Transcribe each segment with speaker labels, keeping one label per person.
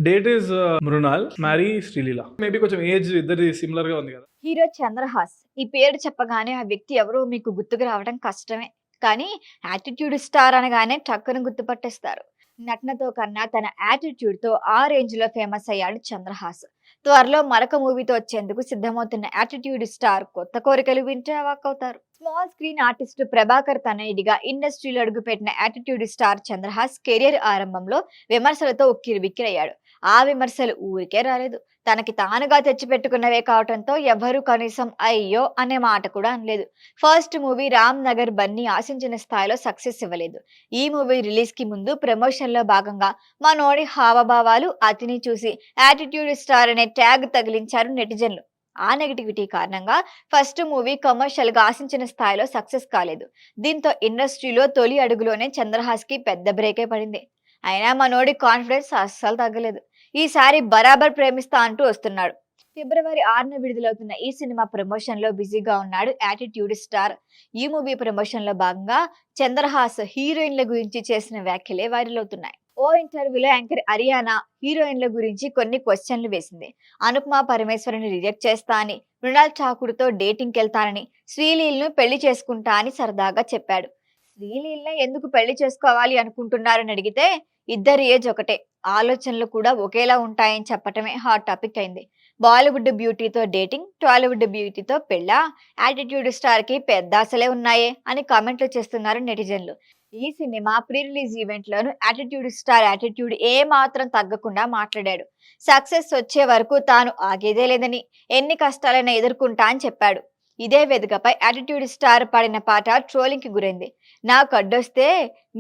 Speaker 1: Date is Mrunal, marry Sreeleela. Maybe కొంచెం age ఇద్దరి similar గా ఉంది కదా.
Speaker 2: హీరో చంద్రహాస్. ఈ పేరు చెప్పగానే ఆ వ్యక్తి ఎవరో మీకు గుర్తుకు రావడం కష్టమే. కానీ యాటిట్యూడ్ స్టార్ అనగానే టక్కున గుర్తుపట్టేస్తారు. నటనతో కన్నా తన యాటిట్యూడ్ తో ఆ రేంజ్ లో ఫేమస్ అయ్యాడు చంద్రహాస్. త్వరలో మరొక మూవీతో వచ్చేందుకు సిద్ధమవుతున్న యాటిట్యూడ్ స్టార్ కొత్త కోరికలు వింటే అవాక్కవుతారు. స్మాల్ స్క్రీన్ ఆర్టిస్ట్ ప్రభాకర్ తనయుడిగా ఇండస్ట్రీలో అడుగుపెట్టిన యాటిట్యూడ్ స్టార్ చంద్రహాస్ కెరియర్ ఆరంభంలో విమర్శలతో ఉక్కిరిబిక్కిరయ్యాడు. ఆ విమర్శలు ఊరికే రాలేదు. తనకి తానుగా తెచ్చిపెట్టుకున్నవే కావటంతో ఎవరూ కనీసం అయ్యో అనే మాట కూడా అనలేదు. ఫస్ట్ మూవీ రామ్ నగర్ బన్నీ ఆశించిన స్థాయిలో సక్సెస్ ఇవ్వలేదు. ఈ మూవీ రిలీజ్ కి ముందు ప్రమోషన్ లో భాగంగా మనోడి హావభావాలు అతిని చూసి యాటిట్యూడ్ స్టార్ అనే ట్యాగ్ తగిలించారు నెటిజన్లు. ఆ నెగటివిటీ కారణంగా ఫస్ట్ మూవీ కమర్షియల్ గా ఆశించిన స్థాయిలో సక్సెస్ కాలేదు. దీంతో ఇండస్ట్రీలో తొలి అడుగులోనే చంద్రహాస్ కి పెద్ద బ్రేకే పడింది. అయినా మనోడి కాన్ఫిడెన్స్ అస్సలు తగ్గలేదు. ఈసారి బరాబర్ ప్రేమిస్తా అంటూ వస్తున్నాడు. ఫిబ్రవరి 6న విడుదలవుతున్న ఈ సినిమా ప్రమోషన్ లో బిజీగా ఉన్నాడు యాటిట్యూడ్ స్టార్. ఈ మూవీ ప్రమోషన్ లో భాగంగా చంద్రహాస్ హీరోయిన్ల గురించి చేసిన వ్యాఖ్యలే వైరల్ అవుతున్నాయి. ఓ ఇంటర్వ్యూలో యాంకర్ అరియానా హీరోయిన్ల గురించి కొన్ని క్వశ్చన్లు వేసింది. అనుపమ పరమేశ్వరిని రిజెక్ట్ చేస్తా అని, మృణాల్ ఠాకూర్ తో డేటింగ్ వెళ్తానని, శ్రీలీలను పెళ్లి చేసుకుంటా అని సరదాగా చెప్పాడు. శ్రీలీలను ఎందుకు పెళ్లి చేసుకోవాలి అనుకుంటున్నారని అడిగితే ఇద్దరి ఏజ్ ఒకటే, ఆలోచనలు కూడా ఒకేలా ఉంటాయని చెప్పటమే హాట్ టాపిక్ అయింది. బాలీవుడ్ బ్యూటీతో డేటింగ్, టాలీవుడ్ బ్యూటీతో పెళ్ళా, యాటిట్యూడ్ స్టార్ కి పెద్ద ఆశలే ఉన్నాయే అని కామెంట్లు చేస్తున్నారు నెటిజన్లు. ఈ సినిమా ప్రీ రిలీజ్ ఈవెంట్ లోను యాటిట్యూడ్ స్టార్ యాటిట్యూడ్ ఏ మాత్రం తగ్గకుండా మాట్లాడాడు. సక్సెస్ వచ్చే వరకు తాను ఆగేదే లేదని, ఎన్ని కష్టాలైనా ఎదుర్కొంటా అని చెప్పాడు. ఇదే వేదికపై యాటిట్యూడ్ స్టార్ పాడిన పాట ట్రోలింగ్ కి గురైంది. నాకు అడ్డొస్తే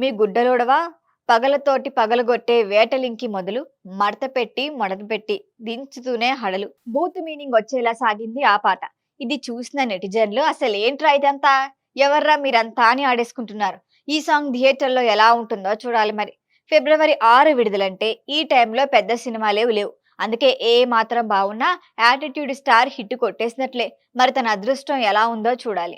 Speaker 2: మీ గుడ్డలోడవా, పగలతోటి పగలగొట్టే వేటలింకి మొదలు, మడత పెట్టి మొడత పెట్టి దించుతూనే హడలు. బూత్ మీనింగ్ వచ్చేలా సాగింది ఆ పాట. ఇది చూసిన నెటిజన్లు అసలు ఏంట్రా ఇదంతా, ఎవర్రా మీరంతా అని ఆడేసుకుంటున్నారు. ఈ సాంగ్ థియేటర్లో ఎలా ఉంటుందో చూడాలి మరి. ఫిబ్రవరి 6 విడుదలంటే ఈ టైంలో పెద్ద సినిమాలేవు లేవు. అందుకే ఏ మాత్రం బాగున్నా యాటిట్యూడ్ స్టార్ హిట్ కొట్టేసినట్లే. మరి తన అదృష్టం ఎలా ఉందో చూడాలి.